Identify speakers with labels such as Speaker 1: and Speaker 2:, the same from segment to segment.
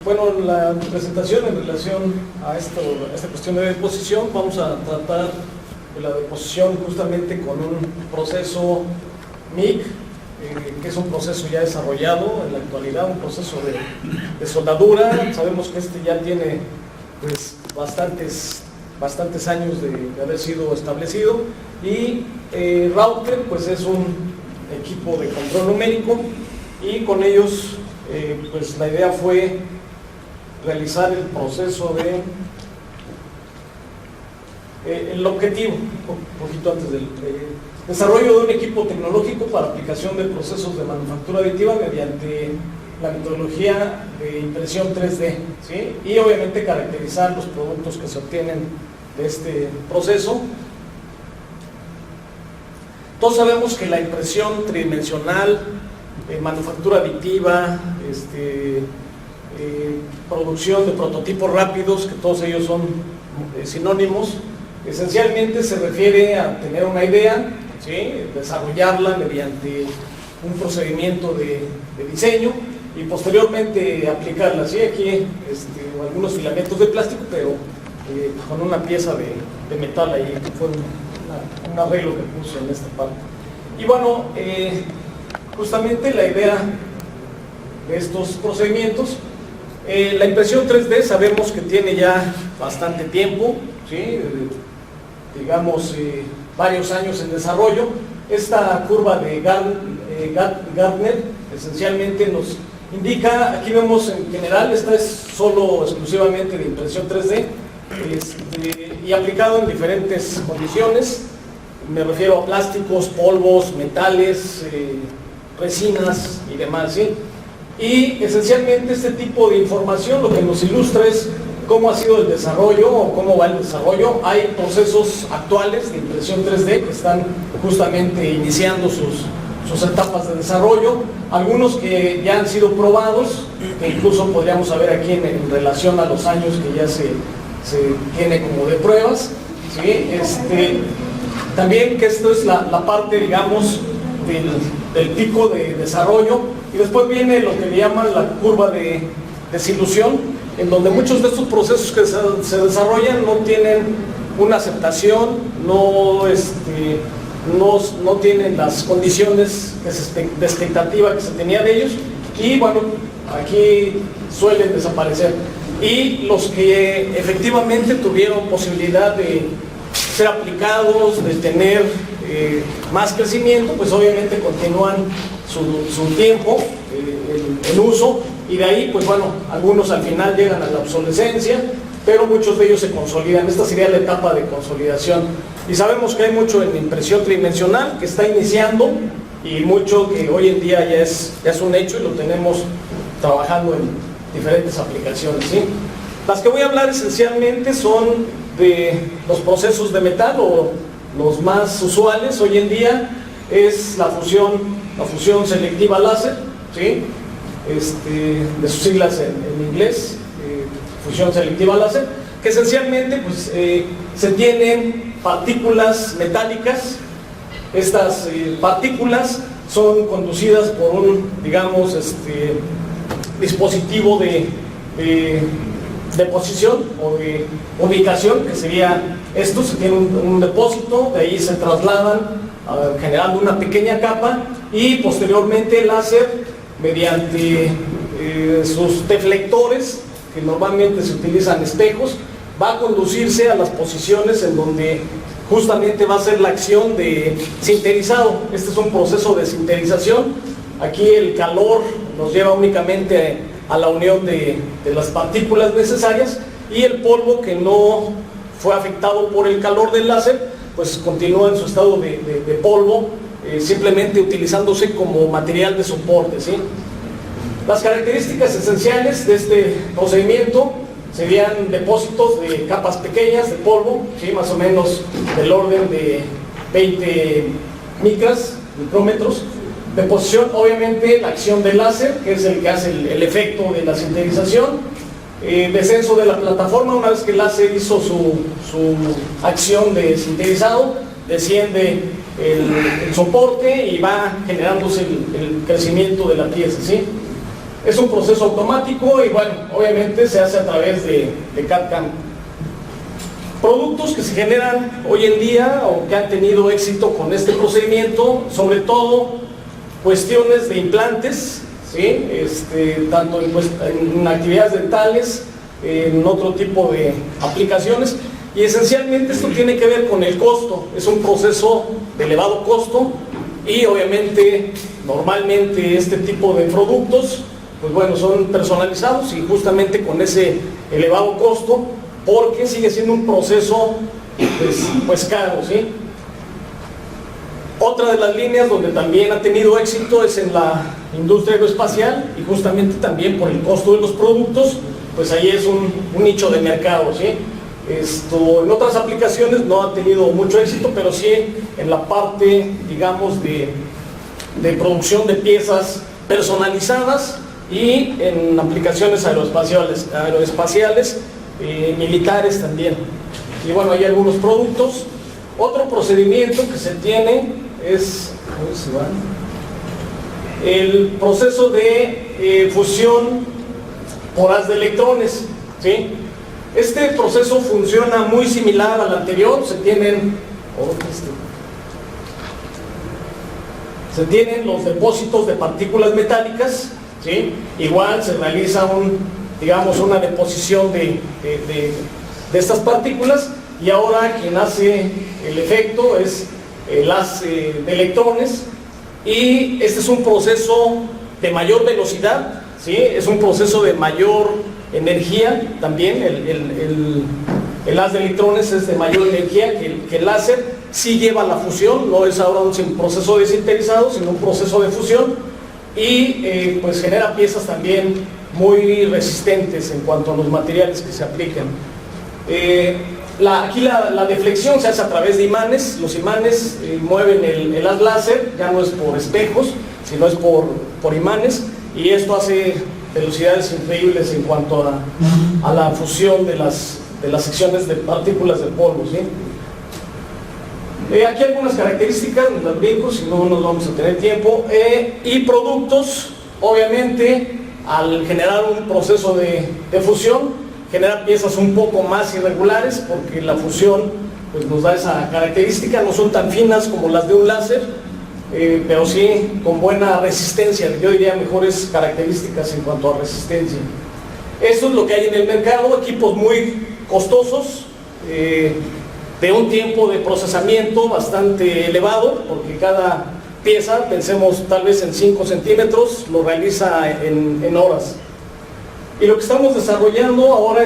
Speaker 1: Bueno, la presentación en relación a esta cuestión de deposición, vamos a tratar de la deposición justamente con un proceso MIG, que es un proceso ya desarrollado en la actualidad, un proceso de soldadura. Sabemos que este ya tiene pues bastantes años de haber sido establecido, y Router pues es un equipo de control numérico, y con ellos pues la idea fue realizar el proceso el objetivo, un poquito antes del desarrollo de un equipo tecnológico para aplicación de procesos de manufactura aditiva mediante la metodología de impresión 3D, ¿sí? Y obviamente caracterizar los productos que se obtienen de este proceso. Todos sabemos que la impresión tridimensional, manufactura aditiva, producción de prototipos rápidos, que todos ellos son sinónimos, esencialmente se refiere a tener una idea, ¿sí? Desarrollarla mediante un procedimiento de diseño y posteriormente aplicarla, ¿sí? Aquí algunos filamentos de plástico, pero con una pieza de metal ahí, que fue un arreglo que puso en esta parte. Y bueno, justamente la idea de estos procedimientos, la impresión 3D sabemos que tiene ya bastante tiempo, ¿sí? Digamos varios años en desarrollo. Esta curva de Gartner esencialmente nos indica, aquí vemos en general, esta es solo exclusivamente de impresión 3D, y aplicado en diferentes condiciones. Me refiero a plásticos, polvos, metales, resinas y demás, ¿sí? Y esencialmente este tipo de información lo que nos ilustra es cómo ha sido el desarrollo o cómo va el desarrollo. Hay procesos actuales de impresión 3D que están justamente iniciando sus etapas de desarrollo, algunos que ya han sido probados, que incluso podríamos saber aquí en relación a los años que ya se tiene como de pruebas, ¿sí? También que esto es la parte, digamos, del pico de desarrollo, y después viene lo que le llaman la curva de desilusión, en donde muchos de estos procesos que se desarrollan no tienen una aceptación, no tienen las condiciones de expectativa que se tenía de ellos, y bueno, aquí suelen desaparecer. Y los que efectivamente tuvieron posibilidad de ser aplicados, de tener más crecimiento, pues obviamente continúan su tiempo en uso, y de ahí pues bueno, algunos al final llegan a la obsolescencia, pero muchos de ellos se consolidan. Esta sería la etapa de consolidación, y sabemos que hay mucho en impresión tridimensional que está iniciando, y mucho que hoy en día ya es un hecho y lo tenemos trabajando en diferentes aplicaciones, ¿sí? Las que voy a hablar esencialmente son de los procesos de metal, o los más usuales hoy en día es la fusión selectiva láser, ¿sí? De sus siglas en inglés, fusión selectiva láser, que esencialmente pues, se tienen partículas metálicas. Estas partículas son conducidas por un, digamos, dispositivo de deposición o de ubicación, que sería esto. Se tiene un depósito, de ahí se trasladan generando una pequeña capa, y posteriormente el láser, mediante sus deflectores, que normalmente se utilizan espejos, va a conducirse a las posiciones en donde justamente va a ser la acción de sinterizado. Este es un proceso de sinterización. Aquí el calor nos lleva únicamente a la unión de las partículas necesarias, y el polvo que no fue afectado por el calor del láser pues continúa en su estado de polvo, simplemente utilizándose como material de soporte, ¿sí? Las características esenciales de este procedimiento serían depósitos de capas pequeñas de polvo, ¿sí? Más o menos del orden de 20 micrómetros. Deposición, obviamente la acción del láser, que es el que hace el efecto de la sinterización. Descenso de la plataforma, una vez que el láser hizo su acción de sinterizado, desciende el soporte y va generándose el crecimiento de la pieza, ¿sí? Es un proceso automático y bueno, obviamente se hace a través de CAD/CAM. Productos que se generan hoy en día o que han tenido éxito con este procedimiento, sobre todo cuestiones de implantes, ¿sí? Tanto en actividades dentales, en otro tipo de aplicaciones, y esencialmente esto tiene que ver con el costo. Es un proceso de elevado costo y obviamente normalmente este tipo de productos pues bueno, son personalizados y justamente con ese elevado costo, porque sigue siendo un proceso pues caro, ¿sí? Otra de las líneas donde también ha tenido éxito es en la industria aeroespacial, y justamente también por el costo de los productos, pues ahí es un nicho de mercado, ¿sí? En otras aplicaciones no ha tenido mucho éxito, pero sí en la parte, digamos, de producción de piezas personalizadas y en aplicaciones aeroespaciales, militares también. Y bueno, hay algunos productos. Otro procedimiento que se tiene es el proceso de fusión por haz de electrones, ¿sí? Este proceso funciona muy similar al anterior. Se tienen los depósitos de partículas metálicas, ¿sí? Igual se realiza una deposición de estas partículas, y ahora quien hace el efecto es el haz de electrones, y este es un proceso de mayor velocidad, ¿sí? Es un proceso de mayor energía también. El haz de electrones es de mayor energía que el láser. Sí lleva la fusión, no es ahora un proceso de sinterizado, sino un proceso de fusión, y pues genera piezas también muy resistentes en cuanto a los materiales que se aplican. Aquí la deflexión se hace a través de imanes. Los imanes mueven el haz láser, ya no es por espejos, sino es por imanes, y esto hace velocidades increíbles en cuanto a la fusión de las secciones de partículas de polvo, ¿sí? Aquí algunas características, las brinco, si no nos vamos a tener tiempo. Y productos, obviamente, al generar un proceso de fusión, genera piezas un poco más irregulares, porque la fusión pues nos da esa característica. No son tan finas como las de un láser, pero sí con buena resistencia. Yo diría mejores características en cuanto a resistencia. Esto es lo que hay en el mercado. Equipos muy costosos, de un tiempo de procesamiento bastante elevado, porque cada pieza, pensemos tal vez en 5 centímetros, lo realiza en horas. Y lo que estamos desarrollando ahora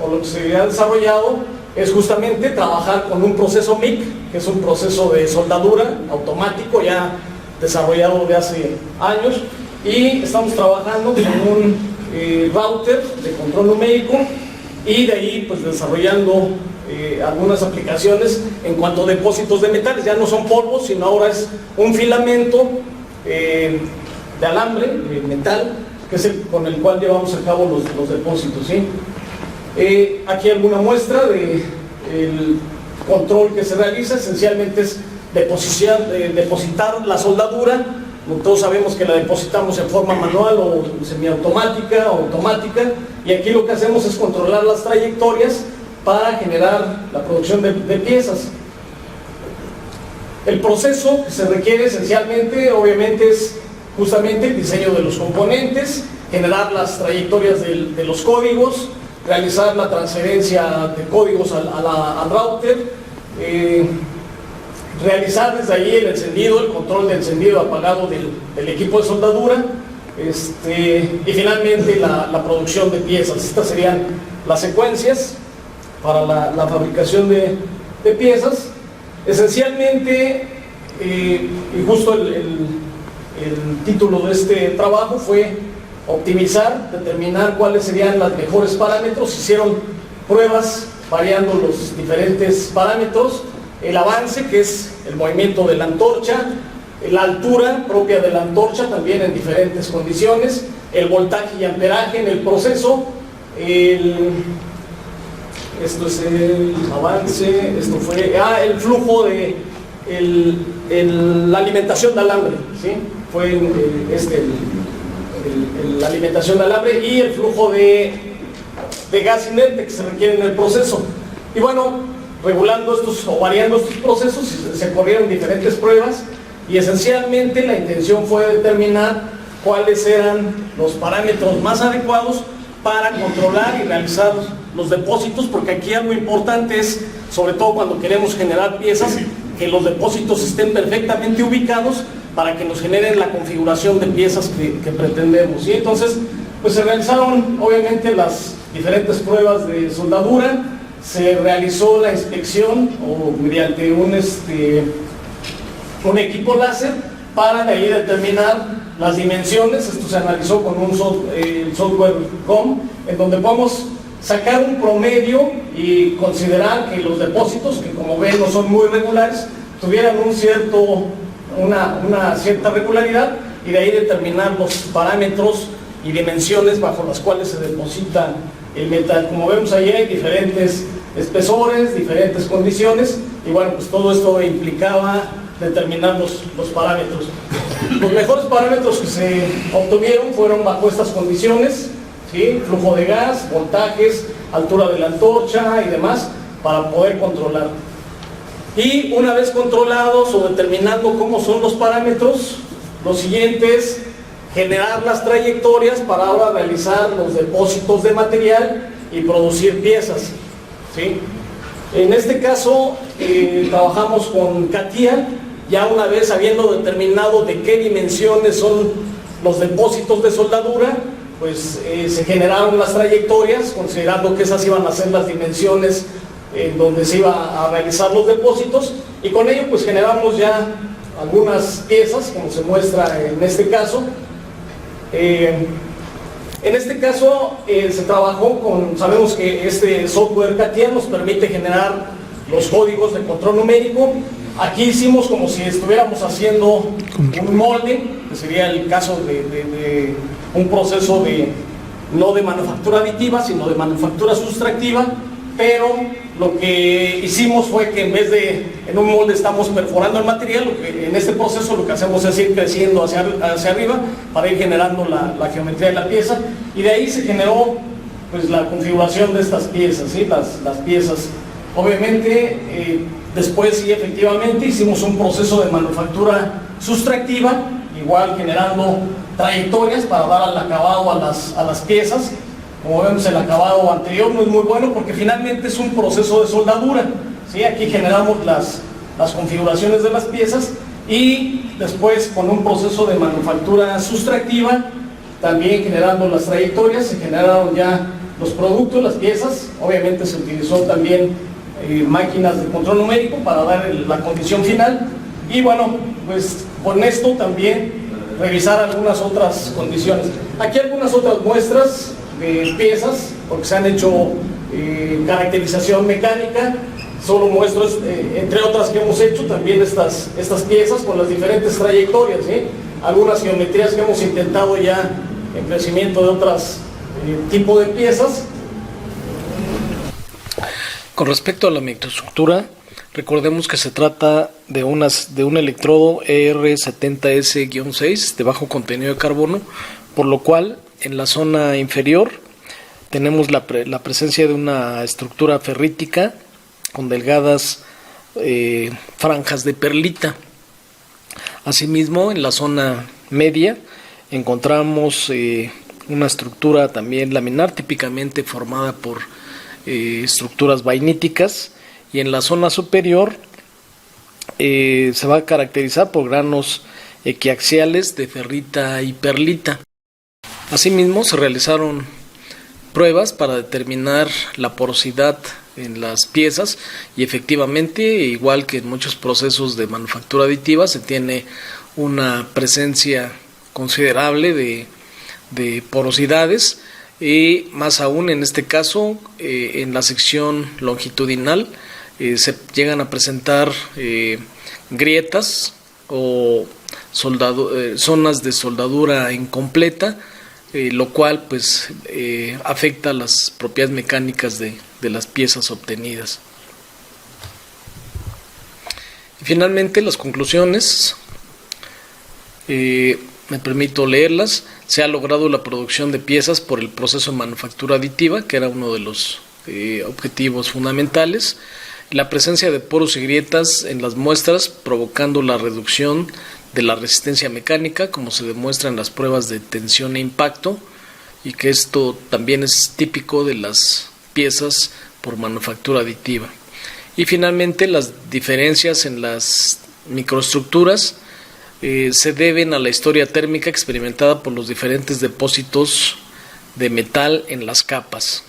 Speaker 1: o lo que se ha desarrollado, es justamente trabajar con un proceso MIC, que es un proceso de soldadura automático ya desarrollado de hace años, y estamos trabajando con un router de control numérico, y de ahí pues desarrollando algunas aplicaciones en cuanto a depósitos de metales. Ya no son polvos, sino ahora es un filamento de alambre, de metal, que es con el cual llevamos a cabo los depósitos, ¿sí? Aquí alguna muestra del control que se realiza. Esencialmente es depositar la soldadura. Todos sabemos que la depositamos en forma manual o semiautomática o automática, y aquí lo que hacemos es controlar las trayectorias para generar la producción de piezas. El proceso que se requiere esencialmente, obviamente, es justamente el diseño de los componentes, generar las trayectorias de los códigos, realizar la transferencia de códigos al router, realizar desde ahí el encendido, el control de encendido apagado del equipo de soldadura, y finalmente la producción de piezas. Estas serían las secuencias para la fabricación de piezas. Esencialmente, y justo el título de este trabajo fue optimizar, determinar cuáles serían los mejores parámetros. Hicieron pruebas variando los diferentes parámetros: el avance, que es el movimiento de la antorcha, la altura propia de la antorcha también en diferentes condiciones, el voltaje y amperaje en el proceso, esto es el avance, esto fue el flujo de la alimentación de alambre, ¿sí? Fue la alimentación de alambre y el flujo de gas inerte que se requiere en el proceso. Y bueno, regulando estos o variando estos procesos, se corrieron diferentes pruebas y esencialmente la intención fue determinar cuáles eran los parámetros más adecuados para controlar y realizar los depósitos, porque aquí algo importante es, sobre todo cuando queremos generar piezas, que los depósitos estén perfectamente ubicados para que nos generen la configuración de piezas que pretendemos. Y entonces, pues se realizaron obviamente las diferentes pruebas de soldadura, se realizó la inspección o mediante un equipo láser para de ahí determinar las dimensiones. Esto se analizó con el software GOM, en donde podemos sacar un promedio y considerar que los depósitos, que como ven no son muy regulares, tuvieran una cierta regularidad, y de ahí determinar los parámetros y dimensiones bajo las cuales se deposita el metal. Como vemos ahí hay diferentes espesores, diferentes condiciones, y bueno, pues todo esto implicaba determinar los parámetros. Los mejores parámetros que se obtuvieron fueron bajo estas condiciones, ¿sí? Flujo de gas, voltajes, altura de la antorcha y demás, para poder controlar. Y una vez controlados o determinando cómo son los parámetros, lo siguiente es generar las trayectorias para ahora realizar los depósitos de material y producir piezas, ¿sí? En este caso trabajamos con CATIA, ya una vez habiendo determinado de qué dimensiones son los depósitos de soldadura, pues se generaron las trayectorias, considerando que esas iban a ser las dimensiones en donde se iba a realizar los depósitos, y con ello pues generamos ya algunas piezas, como se muestra en este caso. En este caso se trabajó con, sabemos que este software CATIA nos permite generar los códigos de control numérico. Aquí hicimos como si estuviéramos haciendo un molde, que sería el caso de un proceso no de manufactura aditiva, sino de manufactura sustractiva, pero lo que hicimos fue que en vez de en un molde estamos perforando el material, en este proceso lo que hacemos es ir creciendo hacia arriba para ir generando la geometría de la pieza, y de ahí se generó pues la configuración de estas piezas, ¿sí? Las piezas. Obviamente después sí, efectivamente hicimos un proceso de manufactura sustractiva, igual generando trayectorias para dar al acabado a las piezas. Como vemos, el acabado anterior no es muy bueno porque finalmente es un proceso de soldadura, ¿sí? Aquí generamos las configuraciones de las piezas, y después con un proceso de manufactura sustractiva, también generando las trayectorias, se generaron ya los productos, las piezas. Obviamente se utilizó también máquinas de control numérico para dar la condición final, y bueno, pues con esto también revisar algunas otras condiciones. Aquí algunas otras muestras de piezas, porque se han hecho caracterización mecánica. Solo muestro, entre otras que hemos hecho, también estas piezas con las diferentes trayectorias, ¿sí? Algunas geometrías que hemos intentado ya en crecimiento de otros tipos de piezas.
Speaker 2: Con respecto a la microestructura, recordemos que se trata de un electrodo ER70S-6 de bajo contenido de carbono, por lo cual en la zona inferior tenemos la presencia de una estructura ferrítica con delgadas franjas de perlita. Asimismo, en la zona media encontramos una estructura también laminar, típicamente formada por estructuras vainíticas, y en la zona superior se va a caracterizar por granos equiaxiales de ferrita y perlita. Asimismo, se realizaron pruebas para determinar la porosidad en las piezas, y efectivamente, igual que en muchos procesos de manufactura aditiva, se tiene una presencia considerable de porosidades, y más aún en este caso en la sección longitudinal se llegan a presentar grietas o zonas de soldadura incompleta, lo cual pues afecta las propiedades mecánicas de las piezas obtenidas. Y finalmente, las conclusiones. me permito leerlas. Se ha logrado la producción de piezas por el proceso de manufactura aditiva, que era uno de los objetivos fundamentales. La presencia de poros y grietas en las muestras, provocando la reducción de la resistencia mecánica, como se demuestra en las pruebas de tensión e impacto, y que esto también es típico de las piezas por manufactura aditiva. Y finalmente, las diferencias en las microestructuras se deben a la historia térmica experimentada por los diferentes depósitos de metal en las capas.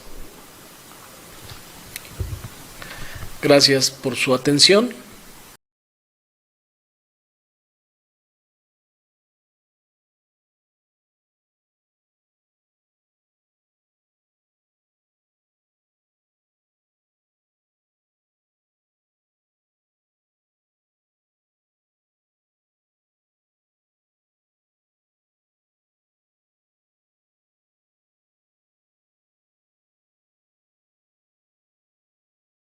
Speaker 2: Gracias por su atención.